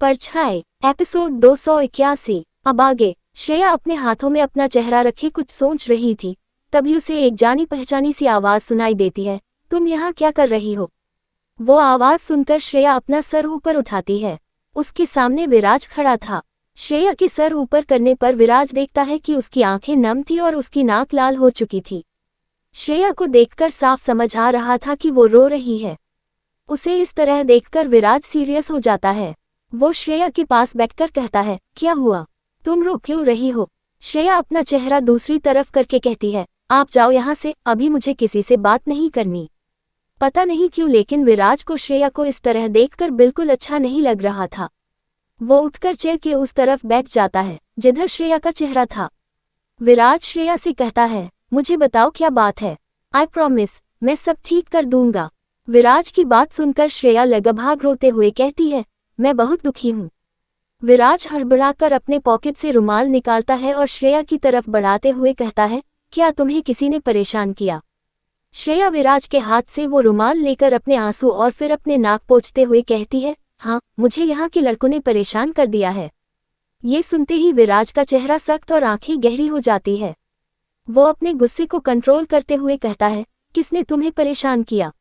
परछाई एपिसोड 281। अब आगे। श्रेया अपने हाथों में अपना चेहरा रखे कुछ सोच रही थी, तभी उसे एक जानी पहचानी सी आवाज सुनाई देती है। तुम यहाँ क्या कर रही हो? वो आवाज सुनकर श्रेया अपना सर ऊपर उठाती है। उसके सामने विराज खड़ा था। श्रेया के सर ऊपर करने पर विराज देखता है कि उसकी आंखें नम थी और उसकी नाक लाल हो चुकी थी। श्रेया को देखकर साफ समझ आ रहा था कि वो रो रही है। उसे इस तरह देखकर विराज सीरियस हो जाता है। वो श्रेया के पास बैठकर कहता है, क्या हुआ? तुम रो क्यों रही हो? श्रेया अपना चेहरा दूसरी तरफ करके कहती है, आप जाओ यहाँ से, अभी मुझे किसी से बात नहीं करनी। पता नहीं क्यों लेकिन विराज को श्रेया को इस तरह देखकर बिल्कुल अच्छा नहीं लग रहा था। वो उठकर चेयर के उस तरफ बैठ जाता है जिधर श्रेया का चेहरा था। विराज श्रेया से कहता है, मुझे बताओ क्या बात है? आई प्रॉमिस, मैं सब ठीक कर दूंगा। विराज की बात सुनकर श्रेया लगभग रोते हुए कहती है, मैं बहुत दुखी हूँ। विराज हड़बड़ाकर अपने पॉकेट से रुमाल निकालता है और श्रेया की तरफ बढ़ाते हुए कहता है, क्या तुम्हें किसी ने परेशान किया? श्रेया विराज के हाथ से वो रुमाल लेकर अपने आंसू और फिर अपने नाक पोंछते हुए कहती है, हाँ, मुझे यहाँ के लड़कों ने परेशान कर दिया है। ये सुनते ही विराज का चेहरा सख्त और आंखें गहरी हो जाती है। वो अपने गुस्से को कंट्रोल करते हुए कहता है, किसने तुम्हें परेशान किया?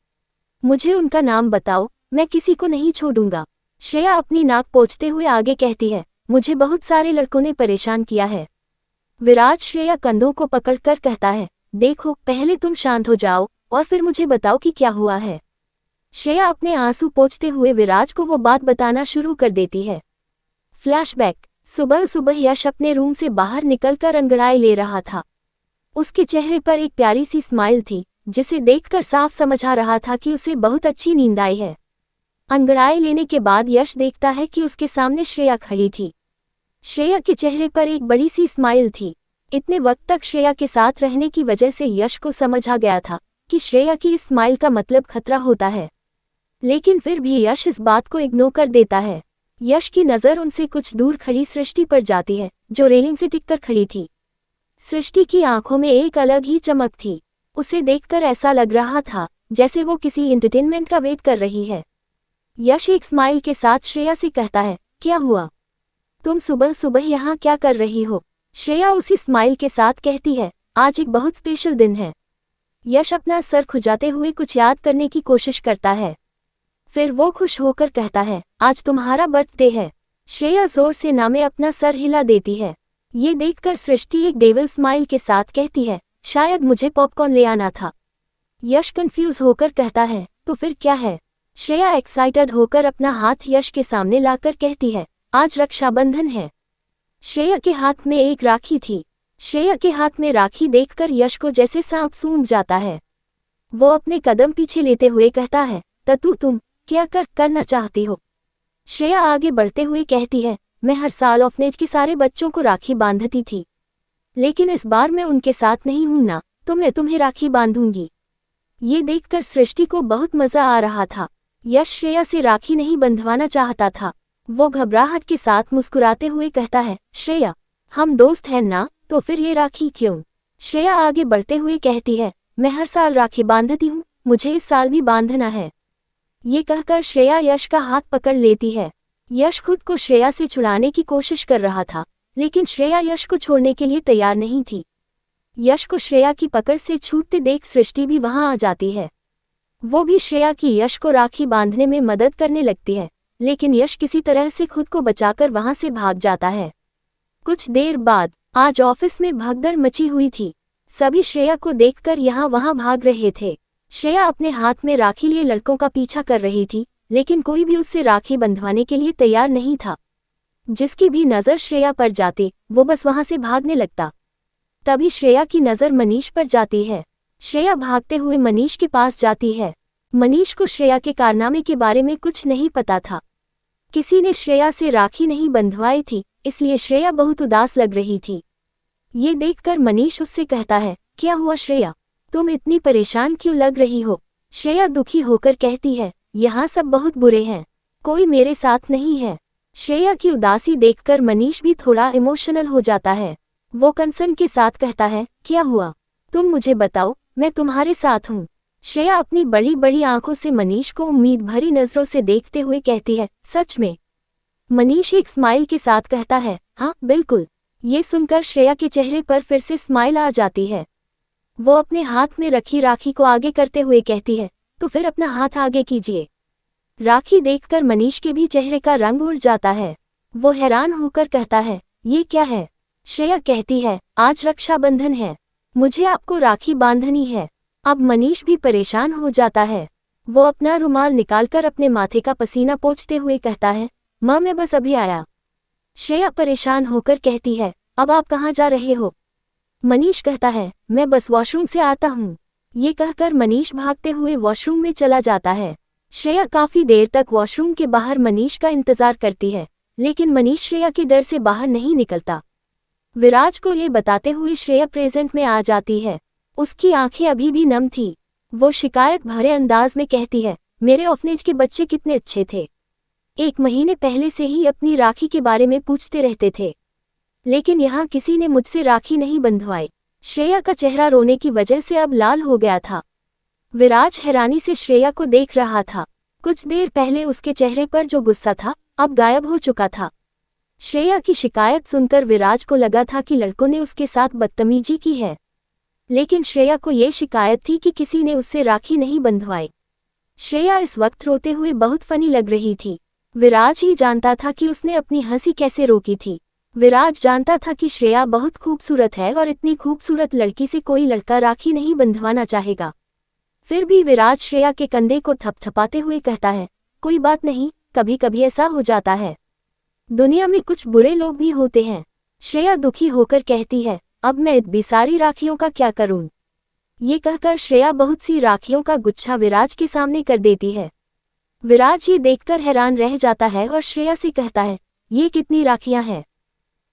मुझे उनका नाम बताओ, मैं किसी को नहीं छोड़ूंगा। श्रेया अपनी नाक पोंछते हुए आगे कहती है, मुझे बहुत सारे लड़कों ने परेशान किया है। विराज श्रेया कंधों को पकड़कर कहता है, देखो, पहले तुम शांत हो जाओ और फिर मुझे बताओ कि क्या हुआ है। श्रेया अपने आंसू पोंछते हुए विराज को वो बात बताना शुरू कर देती है। फ्लैशबैक। सुबह सुबह यश अपने रूम से बाहर निकलकर अंगड़ाई ले रहा था। उसके चेहरे पर एक प्यारी सी स्माइल थी, जिसे देखकर साफ समझ आ रहा था कि उसे बहुत अच्छी नींद आई है। अंगड़ाई लेने के बाद यश देखता है कि उसके सामने श्रेया खड़ी थी। श्रेया के चेहरे पर एक बड़ी सी स्माइल थी। इतने वक्त तक श्रेया के साथ रहने की वजह से यश को समझ आ गया था कि श्रेया की इस स्माइल का मतलब खतरा होता है, लेकिन फिर भी यश इस बात को इग्नोर कर देता है। यश की नज़र उनसे कुछ दूर खड़ी सृष्टि पर जाती है, जो रेलिंग से टिककर खड़ी थी। सृष्टि की आंखों में एक अलग ही चमक थी। उसे देखकर ऐसा लग रहा था जैसे वो किसी एंटरटेनमेंट का वेट कर रही है। यश एक स्माइल के साथ श्रेया से कहता है, क्या हुआ? तुम सुबह सुबह यहाँ क्या कर रही हो? श्रेया उसी स्माइल के साथ कहती है, आज एक बहुत स्पेशल दिन है। यश अपना सर खुजाते हुए कुछ याद करने की कोशिश करता है। फिर वो खुश होकर कहता है, आज तुम्हारा बर्थडे है। श्रेया जोर से ना में अपना सर हिला देती है। ये देखकर सृष्टि एक डेविल स्माइल के साथ कहती है, शायद मुझे पॉपकॉर्न ले आना था। यश कंफ्यूज होकर कहता है, तो फिर क्या है? श्रेया एक्साइटेड होकर अपना हाथ यश के सामने लाकर कहती है, आज रक्षाबंधन है। श्रेया के हाथ में एक राखी थी। श्रेया के हाथ में राखी देखकर यश को जैसे सांप सूंघ जाता है। वो अपने कदम पीछे लेते हुए कहता है, ततु तुम क्या करना चाहती हो? श्रेया आगे बढ़ते हुए कहती है, मैं हर साल ऑर्फनेज के सारे बच्चों को राखी बांधती थी, लेकिन इस बार मैं उनके साथ नहीं हूं ना, तो मैं तुम्हें राखी बांधूंगी। ये देखकर सृष्टि को बहुत मजा आ रहा था। यश श्रेया से राखी नहीं बंधवाना चाहता था। वो घबराहट के साथ मुस्कुराते हुए कहता है, श्रेया, हम दोस्त हैं ना, तो फिर ये राखी क्यों? श्रेया आगे बढ़ते हुए कहती है, मैं हर साल राखी बांधती हूँ, मुझे इस साल भी बांधना है। ये कहकर श्रेया यश का हाथ पकड़ लेती है। यश खुद को श्रेया से छुड़ाने की कोशिश कर रहा था, लेकिन श्रेया यश को छोड़ने के लिए तैयार नहीं थी। यश को श्रेया की पकड़ से छूटते देख सृष्टि भी वहां आ जाती है। वो भी श्रेया की यश को राखी बांधने में मदद करने लगती है, लेकिन यश किसी तरह से खुद को बचाकर वहां से भाग जाता है। कुछ देर बाद आज ऑफिस में भगदड़ मची हुई थी। सभी श्रेया को देखकर यहाँ वहां भाग रहे थे। श्रेया अपने हाथ में राखी लिए लड़कों का पीछा कर रही थी, लेकिन कोई भी उससे राखी बंधवाने के लिए तैयार नहीं था। जिसकी भी नज़र श्रेया पर जाती, वो बस वहां से भागने लगता। तभी श्रेया की नज़र मनीष पर जाती है। श्रेया भागते हुए मनीष के पास जाती है। मनीष को श्रेया के कारनामे के बारे में कुछ नहीं पता था। किसी ने श्रेया से राखी नहीं बंधवाई थी, इसलिए श्रेया बहुत उदास लग रही थी। ये देखकर मनीष उससे कहता है, क्या हुआ श्रेया, तुम इतनी परेशान क्यों लग रही हो? श्रेया दुखी होकर कहती है, यहाँ सब बहुत बुरे हैं, कोई मेरे साथ नहीं है। श्रेया की उदासी देखकर मनीष भी थोड़ा इमोशनल हो जाता है। वो कंसर्न के साथ कहता है, क्या हुआ, तुम मुझे बताओ, मैं तुम्हारे साथ हूँ। श्रेया अपनी बड़ी बड़ी आंखों से मनीष को उम्मीद भरी नजरों से देखते हुए कहती है, सच में? मनीष एक स्माइल के साथ कहता है, हाँ बिल्कुल। ये सुनकर श्रेया के चेहरे पर फिर से स्माइल आ जाती है। वो अपने हाथ में रखी राखी को आगे करते हुए कहती है, तो फिर अपना हाथ आगे कीजिए। राखी देखकर मनीष के भी चेहरे का रंग उड़ जाता है। वो हैरान होकर कहता है, ये क्या है? श्रेया कहती है, आज रक्षाबंधन है, मुझे आपको राखी बांधनी है। अब मनीष भी परेशान हो जाता है। वो अपना रुमाल निकालकर अपने माथे का पसीना पोंछते हुए कहता है, माँ मैं बस अभी आया। श्रेया परेशान होकर कहती है, अब आप कहाँ जा रहे हो? मनीष कहता है, मैं बस वॉशरूम से आता हूँ। ये कहकर मनीष भागते हुए वॉशरूम में चला जाता है। श्रेया काफी देर तक वॉशरूम के बाहर मनीष का इंतजार करती है, लेकिन मनीष श्रेया के डर से बाहर नहीं निकलता। विराज को ये बताते हुए श्रेया प्रेजेंट में आ जाती है। उसकी आंखें अभी भी नम थी। वो शिकायत भरे अंदाज में कहती है, मेरे ऑर्फनेज के बच्चे कितने अच्छे थे। 1 महीने पहले से ही अपनी राखी के बारे में पूछते रहते थे, लेकिन यहाँ किसी ने मुझसे राखी नहीं बंधवाई। श्रेया का चेहरा रोने की वजह से अब लाल हो गया था। विराज हैरानी से श्रेया को देख रहा था। कुछ देर पहले उसके चेहरे पर जो गुस्सा था, अब गायब हो चुका था। श्रेया की शिकायत सुनकर विराज को लगा था कि लड़कों ने उसके साथ बदतमीजी की है, लेकिन श्रेया को ये शिकायत थी कि किसी ने उससे राखी नहीं बंधवाई। श्रेया इस वक्त रोते हुए बहुत फनी लग रही थी। विराज ही जानता था कि उसने अपनी हंसी कैसे रोकी थी। विराज जानता था कि श्रेया बहुत खूबसूरत है और इतनी खूबसूरत लड़की से कोई लड़का राखी नहीं बंधवाना चाहेगा। फिर भी विराज श्रेया के कंधे को थपथपाते हुए कहता है, कोई बात नहीं, कभी कभी ऐसा हो जाता है। दुनिया में कुछ बुरे लोग भी होते हैं। श्रेया दुखी होकर कहती है, अब मैं इतनी सारी राखियों का क्या करूं? ये कहकर श्रेया बहुत सी राखियों का गुच्छा विराज के सामने कर देती है। विराज ये देखकर हैरान रह जाता है और श्रेया से कहता है, ये कितनी राखियां हैं?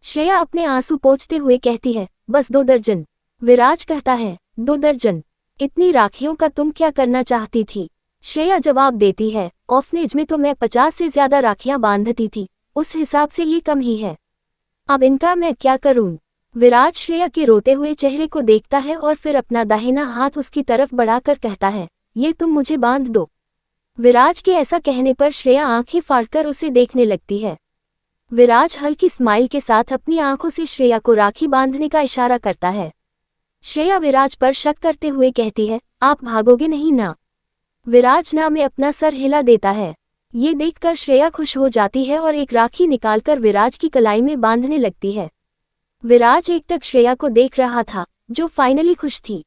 श्रेया अपने आंसू पोंछते हुए कहती है, बस 2 दर्जन। विराज कहता है, 2 दर्जन? इतनी राखियों का तुम क्या करना चाहती थी? श्रेया जवाब देती है, ऑर्फनेज में तो मैं 50 से ज्यादा राखियां बांधती थी, उस हिसाब से ये कम ही है। अब इनका मैं क्या करूं? विराज श्रेया के रोते हुए चेहरे को देखता है और फिर अपना दाहिना हाथ उसकी तरफ बढ़ाकर कहता है, ये तुम मुझे बांध दो। विराज के ऐसा कहने पर श्रेया आंखें फाड़कर उसे देखने लगती है। विराज हल्की स्माइल के साथ अपनी आंखों से श्रेया को राखी बांधने का इशारा करता है। श्रेया विराज पर शक करते हुए कहती है, आप भागोगे नहीं ना? विराज ना में अपना सर हिला देता है। ये देखकर श्रेया खुश हो जाती है और एक राखी निकालकर विराज की कलाई में बांधने लगती है। विराज एकटक श्रेया को देख रहा था, जो फाइनली खुश थी।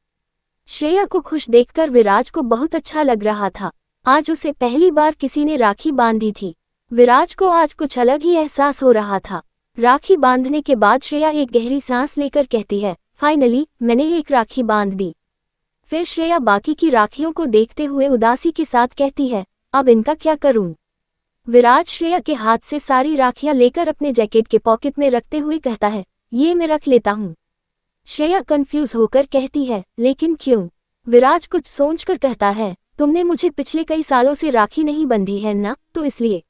श्रेया को खुश देखकर विराज को बहुत अच्छा लग रहा था। आज उसे पहली बार किसी ने राखी बांधी थी। विराज को आज कुछ अलग ही एहसास हो रहा था। राखी बांधने के बाद श्रेया एक गहरी सांस लेकर कहती है, फाइनली मैंने एक राखी बांध दी। फिर श्रेया बाकी की राखियों को देखते हुए उदासी के साथ कहती है, अब इनका क्या करूं? विराज श्रेया के हाथ से सारी राखियां लेकर अपने जैकेट के पॉकेट में रखते हुए कहता है, ये मैं रख लेता हूं। श्रेया कंफ्यूज होकर कहती है, लेकिन क्यों? विराज कुछ सोचकर कहता है, तुमने मुझे पिछले कई सालों से राखी नहीं बंधी है ना, तो इसलिए।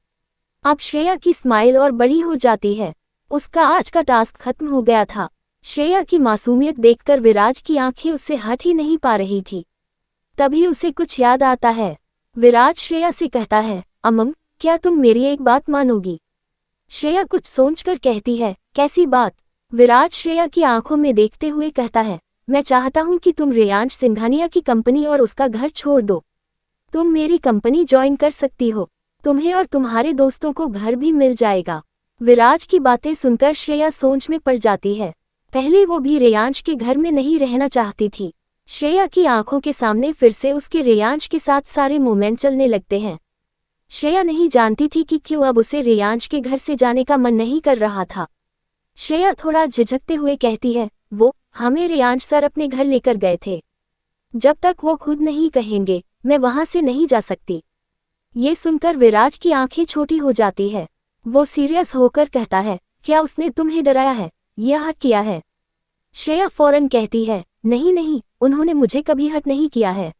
अब श्रेया की स्माइल और बड़ी हो जाती है। उसका आज का टास्क खत्म हो गया था। श्रेया की मासूमियत देखकर विराज की आंखें उससे हट ही नहीं पा रही थी। तभी उसे कुछ याद आता है। विराज श्रेया से कहता है, अमम, क्या तुम मेरी एक बात मानोगी? श्रेया कुछ सोचकर कहती है, कैसी बात? विराज श्रेया की आंखों में देखते हुए कहता है, मैं चाहता हूं कि तुम रेयांश सिंघानिया की कंपनी और उसका घर छोड़ दो। तुम मेरी कंपनी ज्वाइन कर सकती हो। तुम्हें और तुम्हारे दोस्तों को घर भी मिल जाएगा। विराज की बातें सुनकर श्रेया सोच में पड़ जाती है। पहले वो भी रेयांश के घर में नहीं रहना चाहती थी। श्रेया की आंखों के सामने फिर से उसके रेयांश के साथ सारे मोमेंट चलने लगते हैं। श्रेया नहीं जानती थी कि क्यों अब उसे रेयांश के घर से जाने का मन नहीं कर रहा था। श्रेया थोड़ा झिझकते हुए कहती है, वो हमें रेयांश सर अपने घर लेकर गए थे। जब तक वो खुद नहीं कहेंगे, मैं वहां से नहीं जा सकती। ये सुनकर विराज की आंखें छोटी हो जाती है। वो सीरियस होकर कहता है, क्या उसने तुम्हें डराया है, यह हट किया है? श्रेया फौरन कहती है, नहीं नहीं, उन्होंने मुझे कभी हट नहीं किया है।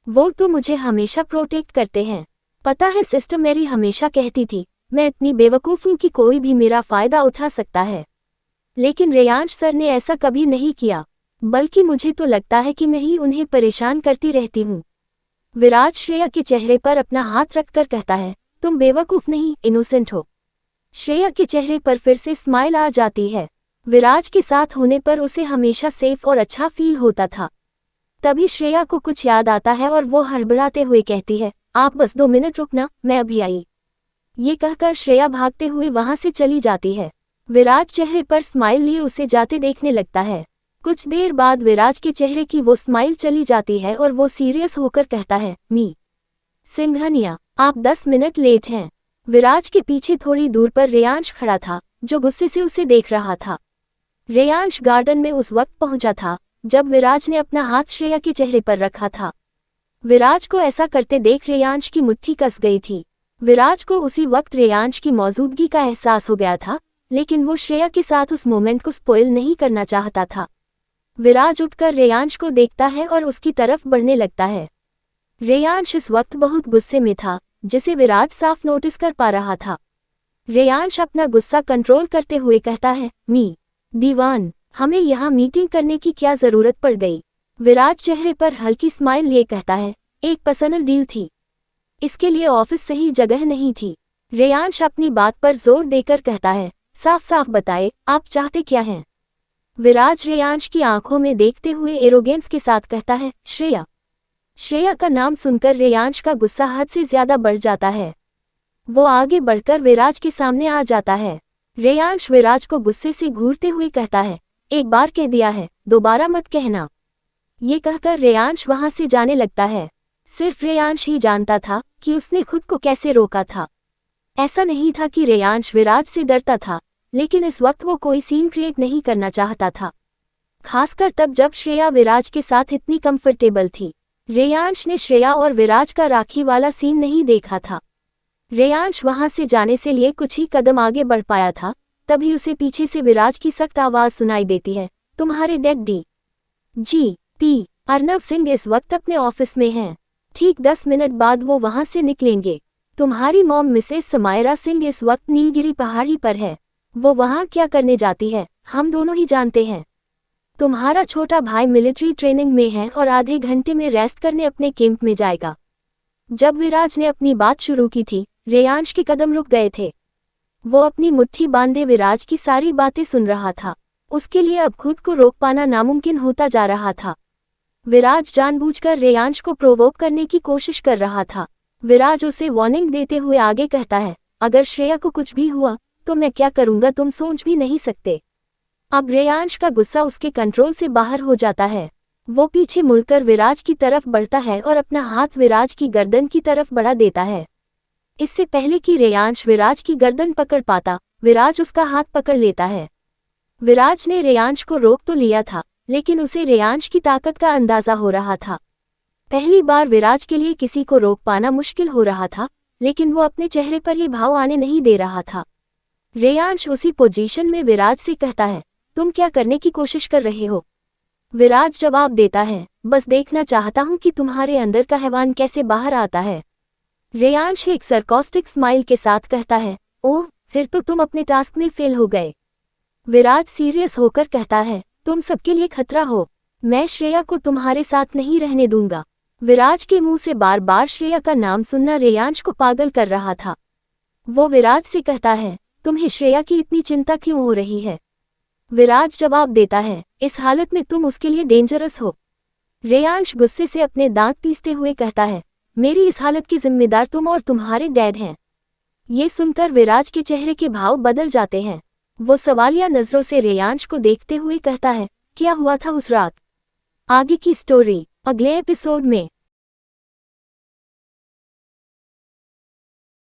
वो तो मुझे हमेशा प्रोटेक्ट करते हैं। पता है सिस्टर मेरी हमेशा कहती थी, मैं इतनी बेवकूफ हूं कि कोई भी मेरा फायदा उठा सकता है, लेकिन रेयांश सर ने ऐसा कभी नहीं किया, बल्कि मुझे तो लगता है कि मैं ही उन्हें परेशान करती रहती हूँ। विराज श्रेया के चेहरे पर अपना हाथ रखकर कहता है, तुम बेवकूफ नहीं, इनोसेंट हो। श्रेया के चेहरे पर फिर से स्माइल आ जाती है। विराज के साथ होने पर उसे हमेशा सेफ और अच्छा फील होता था। तभी श्रेया को कुछ याद आता है और वो हड़बड़ाते हुए कहती है, आप बस 2 मिनट रुकना, मैं अभी आई। ये कहकर श्रेया भागते हुए वहां से चली जाती है। विराज चेहरे पर स्माइल लिए उसे जाते देखने लगता है। कुछ देर बाद विराज के चेहरे की वो स्माइल चली जाती है और वो सीरियस होकर कहता है, मी सिंघनिया, आप 10 मिनट लेट हैं। विराज के पीछे थोड़ी दूर पर रेयांश खड़ा था, जो गुस्से से उसे देख रहा था। रेयांश गार्डन में उस वक्त पहुंचा था जब विराज ने अपना हाथ श्रेया के चेहरे पर रखा था। विराज को ऐसा करते देख रेयांश की मुट्ठी कस गई थी। विराज को उसी वक्त रेयांश की मौजूदगी का एहसास हो गया था, लेकिन वो श्रेया के साथ उस मोमेंट को स्पॉइल नहीं करना चाहता था। विराज उठकर रेयांश को देखता है और उसकी तरफ बढ़ने लगता है। रेयांश इस वक्त बहुत गुस्से में था, जिसे विराज साफ नोटिस कर पा रहा था। रेयांश अपना गुस्सा कंट्रोल करते हुए कहता है, मी दीवान, हमें यहाँ मीटिंग करने की क्या जरूरत पड़ गई। विराज चेहरे पर हल्की स्माइल लिए कहता है, एक पर्सनल डील थी, इसके लिए ऑफिस सही जगह नहीं थी। रेयांश अपनी बात पर जोर देकर कहता है, साफ साफ बताए, आप चाहते क्या हैं। विराज रेयांश की आंखों में देखते हुए एरोगेंस के साथ कहता है, श्रेया। श्रेया का नाम सुनकर रेयांश का गुस्सा हद से ज्यादा बढ़ जाता है। वो आगे बढ़कर विराज के सामने आ जाता है। रेयांश विराज को गुस्से से घूरते हुए कहता है, एक बार कह दिया है, दोबारा मत कहना। ये कहकर रेयांश वहां से जाने लगता है। सिर्फ रेयांश ही जानता था कि उसने खुद को कैसे रोका था। ऐसा नहीं था कि रेयांश विराज से डरता था, लेकिन इस वक्त वो कोई सीन क्रिएट नहीं करना चाहता था, खासकर तब जब श्रेया विराज के साथ इतनी कंफर्टेबल थी। रेयांश ने श्रेया और विराज का राखी वाला सीन नहीं देखा था। रेयांश वहां से जाने से लिए कुछ ही कदम आगे बढ़ पाया था, तभी उसे पीछे से विराज की सख्त आवाज सुनाई देती है, तुम्हारे डैडी जी.पी. अर्नव सिंह इस वक्त अपने ऑफिस में हैं। ठीक 10 मिनट बाद वो वहां से निकलेंगे। तुम्हारी मॉम मिसेस समायरा सिंह इस वक्त नीलगिरी पहाड़ी पर है। वो वहां क्या करने जाती है, हम दोनों ही जानते हैं। तुम्हारा छोटा भाई मिलिट्री ट्रेनिंग में है और आधे घंटे में रेस्ट करने अपने कैंप में जाएगा। जब विराज ने अपनी बात शुरू की थी, रेयांश के कदम रुक गए थे। वो अपनी मुट्ठी बांधे विराज की सारी बातें सुन रहा था। उसके लिए अब खुद को रोक पाना नामुमकिन होता जा रहा था। विराज जानबूझकर रेयांश को प्रोवोक करने की कोशिश कर रहा था। विराज उसे वार्निंग देते हुए आगे कहता है, अगर श्रेया को कुछ भी हुआ तो मैं क्या करूंगा तुम सोच भी नहीं सकते। अब रेयांश का गुस्सा उसके कंट्रोल से बाहर हो जाता है। वो पीछे मुड़कर विराज की तरफ बढ़ता है और अपना हाथ विराज की गर्दन की तरफ बढ़ा देता है। इससे पहले कि रेयांश विराज की गर्दन पकड़ पाता, विराज उसका हाथ पकड़ लेता है। विराज ने रेयांश को रोक तो लिया था, लेकिन उसे रेयांश की ताकत का अंदाजा हो रहा था। पहली बार विराज के लिए किसी को रोक पाना मुश्किल हो रहा था, लेकिन वो अपने चेहरे पर ये भाव आने नहीं दे रहा था। रेयांश उसी पोजीशन में विराज से कहता है, तुम क्या करने की कोशिश कर रहे हो। विराज जवाब देता है, बस देखना चाहता हूं कि तुम्हारे अंदर का हैवान कैसे बाहर आता है। रेयांश एक सरकास्टिक स्माइल के साथ कहता है, ओह, फिर तो तुम अपने टास्क में फेल हो गए। विराज सीरियस होकर कहता है, तुम सबके लिए खतरा हो। मैं श्रेया को तुम्हारे साथ नहीं रहने दूंगा। विराज के मुंह से बार बार श्रेया का नाम सुनना रेयांश को पागल कर रहा था। वो विराज से कहता है, तुम्हें श्रेया की इतनी चिंता क्यों हो रही है। विराज जवाब देता है, इस हालत में तुम उसके लिए डेंजरस हो। रेयांश गुस्से से अपने दांत पीसते हुए कहता है, मेरी इस हालत की जिम्मेदार तुम और तुम्हारे डैड हैं। ये सुनकर विराज के चेहरे के भाव बदल जाते हैं। वो सवालिया नजरों से रेयांश को देखते हुए कहता है, क्या हुआ था उस रात। आगे की स्टोरी अगले एपिसोड में।